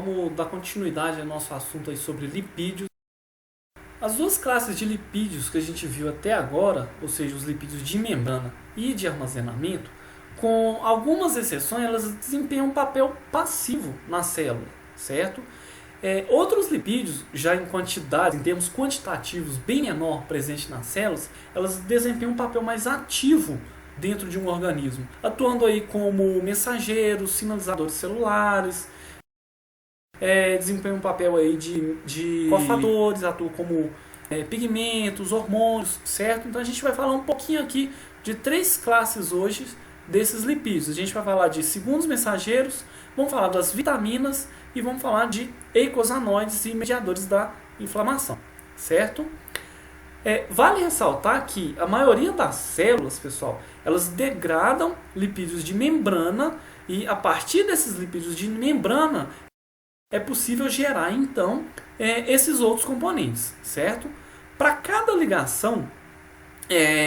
vamos dar continuidade ao nosso assunto aí sobre lipídios. As duas classes de lipídios que a gente viu até agora, ou seja, os lipídios de membrana e de armazenamento, com algumas exceções, elas desempenham um papel passivo na célula, certo? Outros lipídios, já em quantidade, em termos quantitativos bem menor presente nas células, elas desempenham um papel mais ativo dentro de um organismo, atuando aí como mensageiros, sinalizadores celulares, desempenham um papel aí de cofadores, atuam como pigmentos, hormônios, certo? Então a gente vai falar um pouquinho aqui de três classes hoje desses lipídios. A gente vai falar de segundos mensageiros, vamos falar das vitaminas e vamos falar de eicosanoides e mediadores da inflamação, certo? Vale ressaltar que a maioria das células, pessoal, elas degradam lipídios de membrana e a partir desses lipídios de membrana é possível gerar então esses outros componentes, certo? Para cada ligação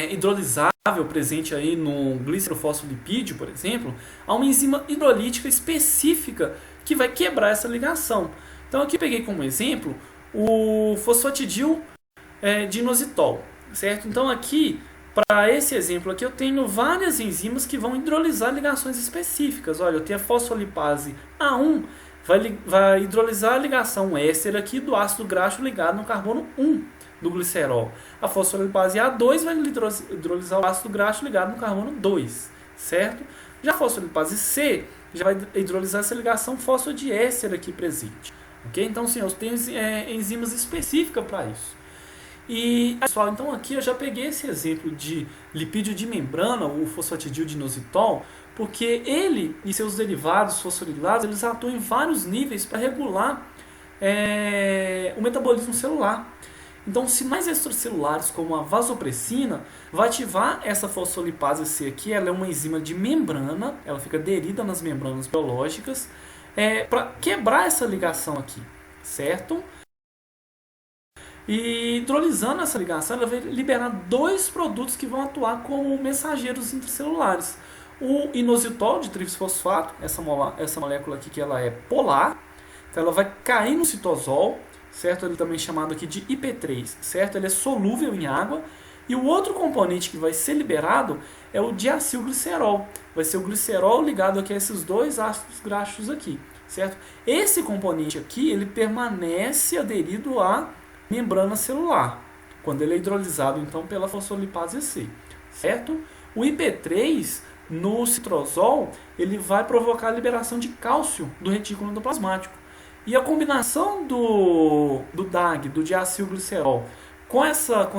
hidrolisável presente aí no glicerofosfolipídio, por exemplo, há uma enzima hidrolítica específica que vai quebrar essa ligação. Então aqui eu peguei como exemplo o fosfatidil dinositol, certo? Então aqui, para esse exemplo aqui, eu tenho várias enzimas que vão hidrolisar ligações específicas. Olha, eu tenho a fosfolipase A1, vai hidrolisar a ligação éster aqui do ácido graxo ligado no carbono 1 do glicerol. A fosfolipase A2 vai hidrolisar o ácido graxo ligado no carbono 2, certo? Já a fosfolipase C já vai hidrolisar essa ligação fosfodiéster aqui presente. Ok? Então, sim, eu tenho enzimas específicas para isso. E, pessoal, então aqui eu já peguei esse exemplo de lipídio de membrana, o fosfatidildinositol, porque ele e seus derivados fosforilados, eles atuam em vários níveis para regular o metabolismo celular. Então, sinais extracelulares como a vasopressina vai ativar essa fosfolipase C aqui, ela é uma enzima de membrana, ela fica aderida nas membranas biológicas, para quebrar essa ligação aqui, certo? E hidrolisando essa ligação, ela vai liberar dois produtos que vão atuar como mensageiros intracelulares. O inositol de trifosfato, essa molécula aqui que ela é polar, então ela vai cair no citosol, certo? Ele também é chamado aqui de IP3, certo? Ele é solúvel em água. E o outro componente que vai ser liberado é o diacilglicerol. Vai ser o glicerol ligado aqui a esses dois ácidos graxos aqui, certo? Esse componente aqui, ele permanece aderido à membrana celular, quando ele é hidrolisado então pela fosfolipase C, certo? O IP3 no citrosol, ele vai provocar a liberação de cálcio do retículo endoplasmático. E a combinação do DAG, do diacilglicerol, com essa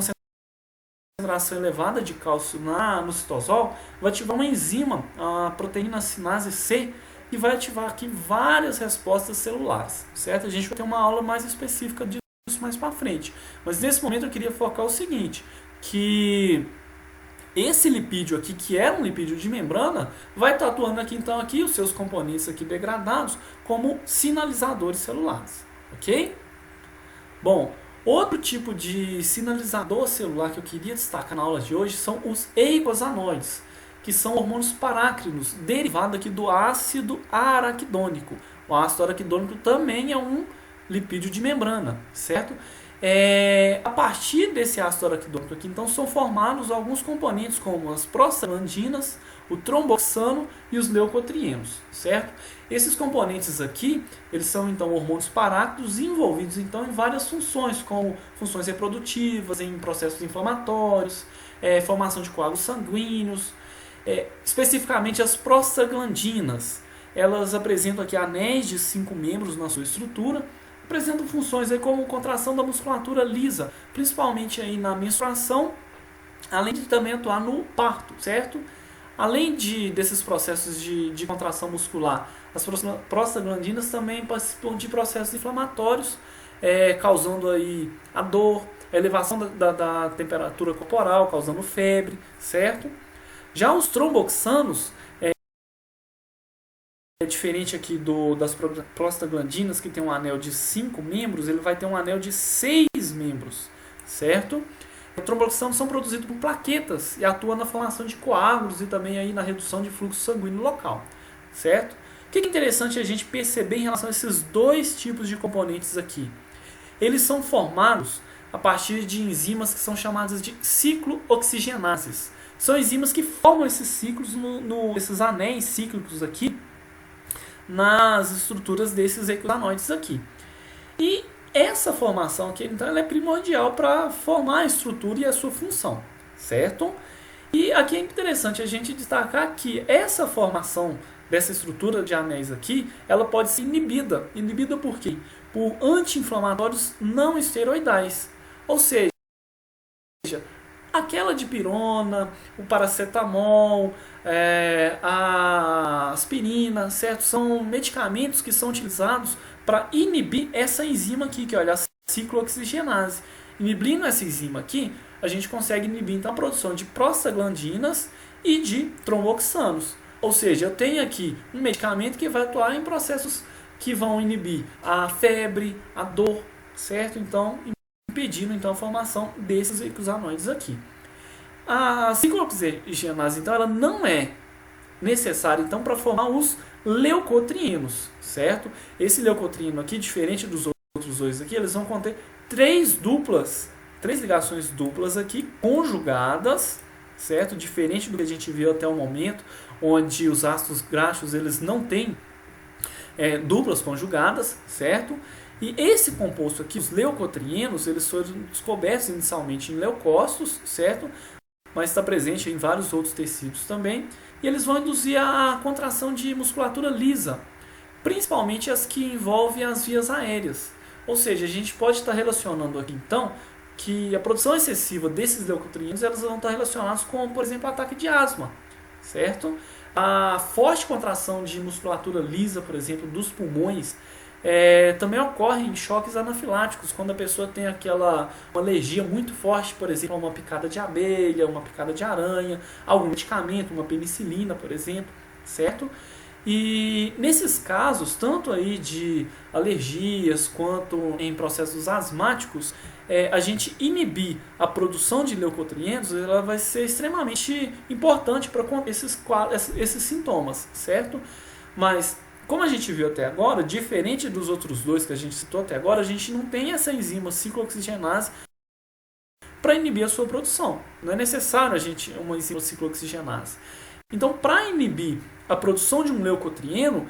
concentração elevada de cálcio no citosol, vai ativar uma enzima, a proteína sinase C, que vai ativar aqui várias respostas celulares, certo? A gente vai ter uma aula mais específica disso mais para frente. Mas nesse momento eu queria focar o seguinte, que esse lipídio aqui, que é um lipídio de membrana, vai estar atuando aqui então aqui os seus componentes aqui degradados como sinalizadores celulares, ok? Bom, outro tipo de sinalizador celular que eu queria destacar na aula de hoje são os eicosanoides, que são hormônios parácrinos, derivados aqui do ácido araquidônico. O ácido araquidônico também é um lipídio de membrana, certo? A partir desse ácido araquidônico aqui, então, são formados alguns componentes como as prostaglandinas, o tromboxano e os leucotrienos, certo? Esses componentes aqui, eles são então hormônios parácrinos envolvidos então em várias funções, como funções reprodutivas, em processos inflamatórios, formação de coágulos sanguíneos, especificamente as prostaglandinas. Elas apresentam aqui anéis de 5 membros na sua estrutura, apresentam funções aí como contração da musculatura lisa, principalmente aí na menstruação, além de também atuar no parto, certo? Além desses processos de contração muscular, as prostaglandinas também participam de processos inflamatórios, causando aí a dor, a elevação da temperatura corporal, causando febre, certo? Já os tromboxanos, diferente aqui das prostaglandinas, que tem um anel de 5 membros, ele vai ter um anel de 6 membros, certo? Os tromboxanos são produzidos por plaquetas e atuam na formação de coágulos e também aí na redução de fluxo sanguíneo local, certo? O que é interessante a gente perceber em relação a esses dois tipos de componentes aqui? Eles são formados a partir de enzimas que são chamadas de ciclooxigenases. São enzimas que formam esses ciclos, esses anéis cíclicos aqui, nas estruturas desses eicosanoides aqui. E essa formação aqui, então, ela é primordial para formar a estrutura e a sua função, certo? E aqui é interessante a gente destacar que essa formação dessa estrutura de anéis aqui, ela pode ser inibida. Inibida por quê? Por anti-inflamatórios não esteroidais. Ou seja, aquela dipirona, o paracetamol, a aspirina, certo? São medicamentos que são utilizados para inibir essa enzima aqui, que olha, a ciclooxigenase. Inibindo essa enzima aqui, a gente consegue inibir então a produção de prostaglandinas e de tromboxanos. Ou seja, eu tenho aqui um medicamento que vai atuar em processos que vão inibir a febre, a dor, certo? Então, impedindo então a formação desses eicosanoides aqui. A ciclooxigenase, então, ela não é necessária então para formar os leucotrienos, certo? Esse leucotrieno aqui, diferente dos outros dois aqui, eles vão conter três ligações duplas aqui conjugadas, certo? Diferente do que a gente viu até o momento, onde os ácidos graxos eles não têm duplas conjugadas, certo? E esse composto aqui, os leucotrienos, eles foram descobertos inicialmente em leucócitos, certo? Mas está presente em vários outros tecidos também. E eles vão induzir a contração de musculatura lisa, principalmente as que envolvem as vias aéreas. Ou seja, a gente pode estar relacionando aqui então que a produção excessiva desses leucotrienos elas vão estar relacionadas com, por exemplo, ataque de asma, certo? A forte contração de musculatura lisa, por exemplo, dos pulmões, também ocorre em choques anafiláticos, quando a pessoa tem uma alergia muito forte, por exemplo, a uma picada de abelha, uma picada de aranha, algum medicamento, uma penicilina, por exemplo, certo? E nesses casos, tanto aí de alergias quanto em processos asmáticos, a gente inibir a produção de leucotrienos, ela vai ser extremamente importante para conter esses sintomas, certo? Mas, como a gente viu até agora, diferente dos outros dois que a gente citou até agora, a gente não tem essa enzima ciclooxigenase para inibir a sua produção. Não é necessário uma enzima ciclooxigenase. Então, para inibir a produção de um leucotrieno,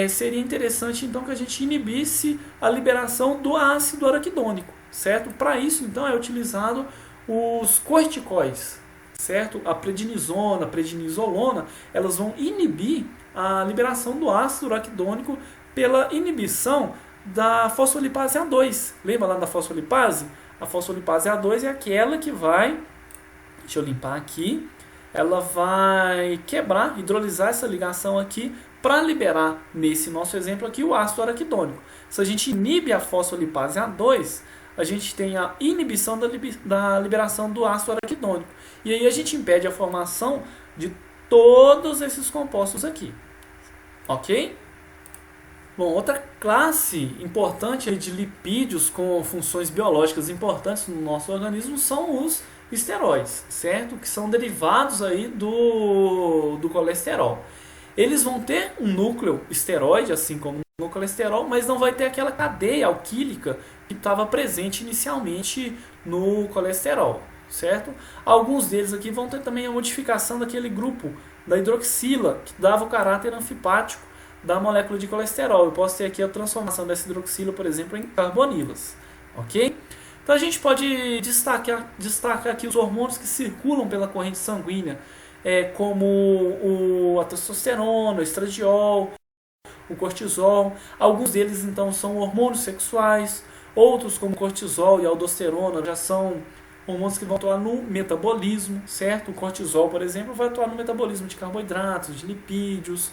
seria interessante então que a gente inibisse a liberação do ácido araquidônico, certo? Para isso, então, é utilizado os corticoides, certo? A prednisona, a prednisolona, elas vão inibir a liberação do ácido araquidônico pela inibição da fosfolipase A2. Lembra lá da fosfolipase? A fosfolipase A2 é aquela que vai, deixa eu limpar aqui, ela vai quebrar, hidrolisar essa ligação aqui para liberar, nesse nosso exemplo aqui, o ácido araquidônico. Se a gente inibe a fosfolipase A2, a gente tem a inibição da liberação do ácido araquidônico. E aí a gente impede a formação de todos esses compostos aqui. Ok? Bom, outra classe importante de lipídios com funções biológicas importantes no nosso organismo são os esteroides, certo? Que são derivados aí do colesterol. Eles vão ter um núcleo esteroide, assim como no colesterol, mas não vai ter aquela cadeia alquílica que estava presente inicialmente no colesterol, certo? Alguns deles aqui vão ter também a modificação daquele grupo da hidroxila, que dava o caráter anfipático da molécula de colesterol. Eu posso ter aqui a transformação dessa hidroxila, por exemplo, em carbonilas, ok? Então a gente pode destacar aqui os hormônios que circulam pela corrente sanguínea, como a testosterona, o estradiol, o cortisol. Alguns deles então são hormônios sexuais, outros como cortisol e aldosterona já são hormônios que vão atuar no metabolismo, certo? O cortisol, por exemplo, vai atuar no metabolismo de carboidratos, de lipídios,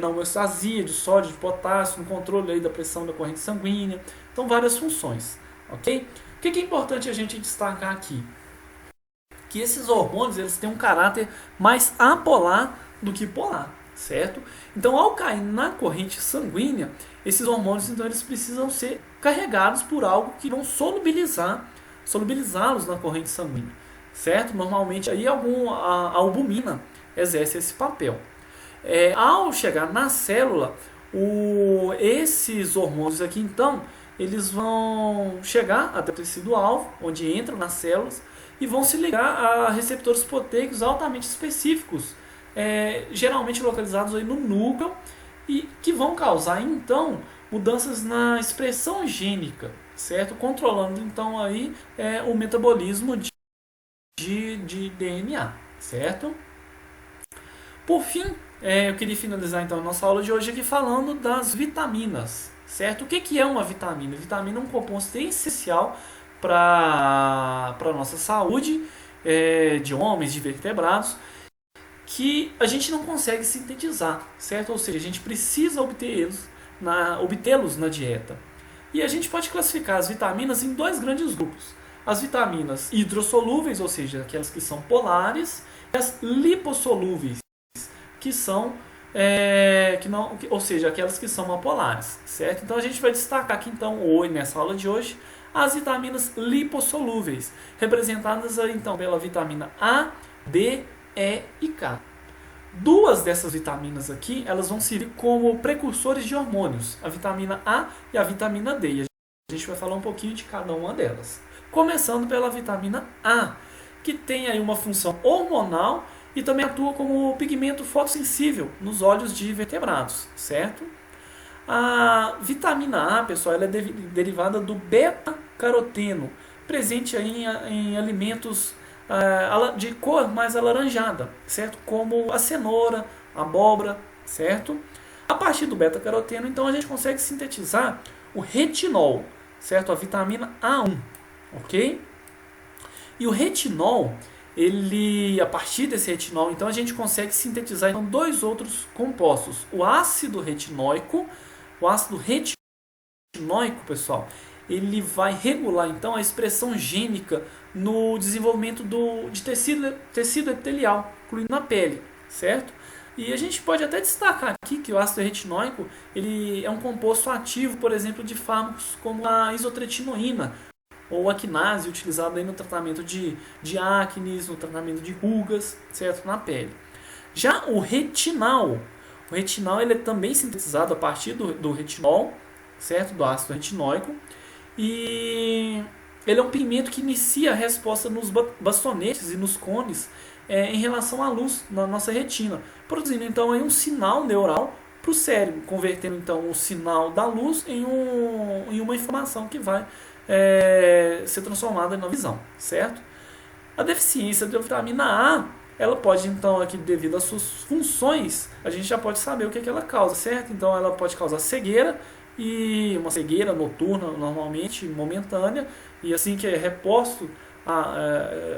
na homeostasia de sódio, de potássio, no controle aí da pressão da corrente sanguínea. Então, várias funções. Ok? O que é importante a gente destacar aqui? Que esses hormônios eles têm um caráter mais apolar do que polar, certo? Então, ao cair na corrente sanguínea, esses hormônios então, eles precisam ser carregados por algo que vão solubilizá-los na corrente sanguínea, certo? Normalmente aí a albumina exerce esse papel. Ao chegar na célula, esses hormônios aqui, então, eles vão chegar até o tecido-alvo, onde entram nas células, e vão se ligar a receptores proteicos altamente específicos, geralmente localizados aí no núcleo, e que vão causar, então, mudanças na expressão gênica, certo? Controlando, então, aí, o metabolismo de DNA, certo? Por fim, eu queria finalizar então a nossa aula de hoje aqui falando das vitaminas, certo? O que é uma vitamina? Vitamina é um composto essencial para a nossa saúde, de homens, de vertebrados, que a gente não consegue sintetizar, certo? Ou seja, a gente precisa obtê-los na dieta. E a gente pode classificar as vitaminas em dois grandes grupos. As vitaminas hidrossolúveis, ou seja, aquelas que são polares, e as lipossolúveis, que são ou seja, aquelas que são apolares, certo? Então a gente vai destacar aqui então hoje, nessa aula de hoje, as vitaminas lipossolúveis, representadas então pela vitamina A, D, E e K. Duas dessas vitaminas aqui, elas vão servir como precursores de hormônios, a vitamina A e a vitamina D. E a gente vai falar um pouquinho de cada uma delas. Começando pela vitamina A, que tem aí uma função hormonal e também atua como pigmento fotossensível nos olhos de vertebrados, certo? A vitamina A, pessoal, ela é derivada do beta-caroteno, presente aí em alimentos de cor mais alaranjada, certo? Como a cenoura, a abóbora, certo? A partir do beta-caroteno, então, a gente consegue sintetizar o retinol, certo? A vitamina A1, ok? E o retinol, a partir desse retinol, então a gente consegue sintetizar então, dois outros compostos. O ácido retinóico, pessoal, ele vai regular então a expressão gênica no desenvolvimento de tecido epitelial, incluindo na pele, certo? E a gente pode até destacar aqui que o ácido retinóico ele é um composto ativo, por exemplo, de fármacos como a isotretinoína, ou a quinase, utilizado aí no tratamento de acne, no tratamento de rugas, certo? Na pele. Já o retinal ele é também sintetizado a partir do retinol, certo? Do ácido retinóico, e ele é um pigmento que inicia a resposta nos bastonetes e nos cones em relação à luz na nossa retina, produzindo então aí um sinal neural para o cérebro, convertendo então o sinal da luz em uma informação que vai ser transformada na visão, certo? A deficiência da vitamina A, ela pode então, aqui devido às suas funções, a gente já pode saber o que ela causa, certo? Então ela pode causar cegueira, e uma cegueira noturna normalmente, momentânea, e assim que é reposto,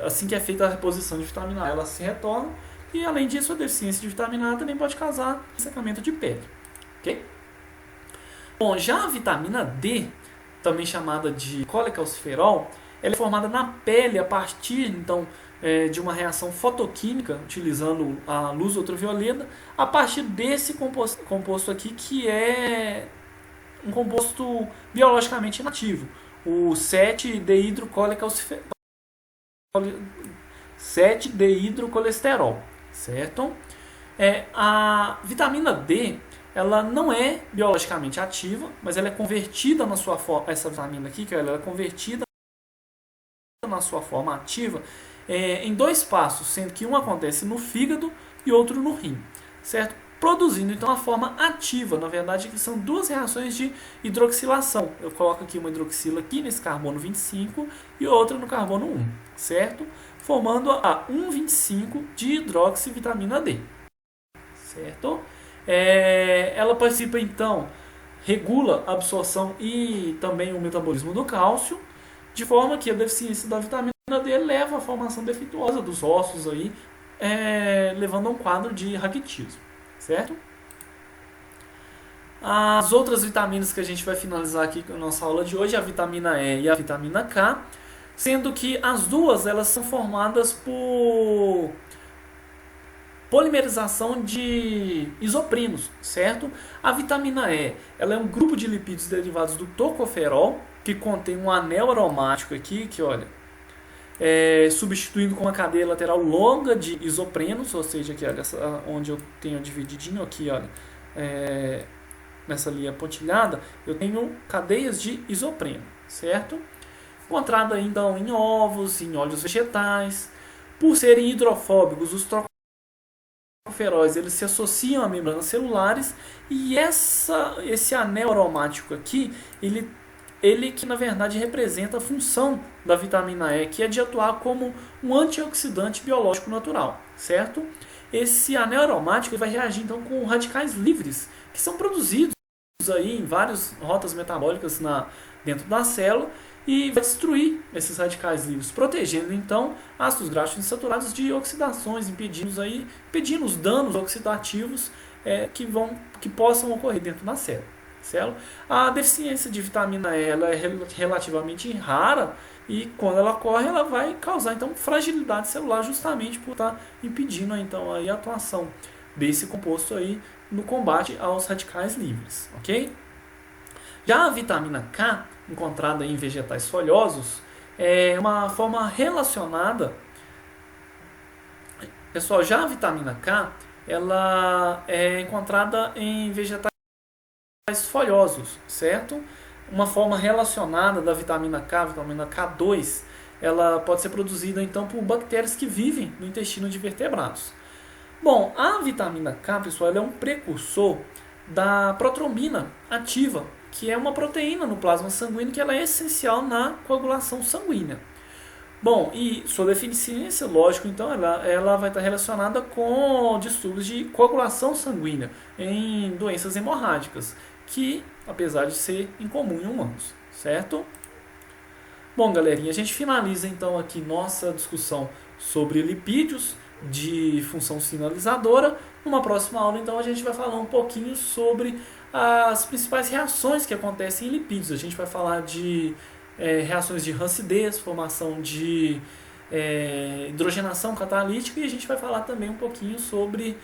assim que é feita a reposição de vitamina A, ela se retorna, e além disso a deficiência de vitamina A também pode causar ressecamento de pele, ok? Bom, já a vitamina D, também chamada de colecalciferol, ela é formada na pele a partir então de uma reação fotoquímica utilizando a luz ultravioleta, a partir desse composto aqui que é um composto biologicamente inativo, o 7-deidrocolesterol, certo? A vitamina D, ela não é biologicamente ativa, mas ela é convertida na sua forma, essa vitamina aqui, que ela é convertida na sua forma ativa em dois passos, sendo que um acontece no fígado e outro no rim, certo? Produzindo então a forma ativa, na verdade que são duas reações de hidroxilação. Eu coloco aqui uma hidroxila aqui nesse carbono 25 e outra no carbono 1, certo? Formando a 1,25 de hidroxivitamina D, certo? Ela participa então, regula a absorção e também o metabolismo do cálcio, de forma que a deficiência da vitamina D leva à formação defeituosa dos ossos aí, levando a um quadro de raquitismo, certo? As outras vitaminas que a gente vai finalizar aqui com a nossa aula de hoje, a vitamina E e a vitamina K, sendo que as duas elas são formadas por polimerização de isoprimos, certo? A vitamina E, ela é um grupo de lipídios derivados do tocoferol, que contém um anel aromático aqui, que olha, substituindo com uma cadeia lateral longa de isoprenos, ou seja, aqui, olha, onde eu tenho divididinho aqui, olha, nessa linha pontilhada, eu tenho cadeias de isopreno, certo? Encontrada então em ovos, em óleos vegetais. Por serem hidrofóbicos, os tocoferóis eles se associam a membranas celulares e esse anel aromático aqui, ele que na verdade representa a função da vitamina E, que é de atuar como um antioxidante biológico natural, certo? Esse anel aromático vai reagir então com radicais livres, que são produzidos aí em várias rotas metabólicas dentro da célula e vai destruir esses radicais livres, protegendo então ácidos graxos insaturados de oxidações, impedindo os danos oxidativos que possam ocorrer dentro da célula. A deficiência de vitamina E ela é relativamente rara e quando ela ocorre ela vai causar então fragilidade celular justamente por estar impedindo então a atuação desse composto aí no combate aos radicais livres, ok? Já a vitamina K, encontrada em vegetais folhosos, é uma forma relacionada. Pessoal, já a vitamina K, ela é encontrada em vegetais folhosos, certo? Uma forma relacionada da vitamina K, vitamina K2, ela pode ser produzida então por bactérias que vivem no intestino de vertebrados. Bom, a vitamina K, pessoal, ela é um precursor da protrombina ativa, que é uma proteína no plasma sanguíneo que ela é essencial na coagulação sanguínea. Bom, e sua deficiência, lógico, então, ela vai estar relacionada com distúrbios de coagulação sanguínea em doenças hemorrágicas, que, apesar de ser incomum em humanos, certo? Bom, galerinha, a gente finaliza então aqui nossa discussão sobre lipídios de função sinalizadora. Numa próxima aula, então, a gente vai falar um pouquinho sobre as principais reações que acontecem em lipídios. A gente vai falar de reações de rancidez, formação de hidrogenação catalítica e a gente vai falar também um pouquinho sobre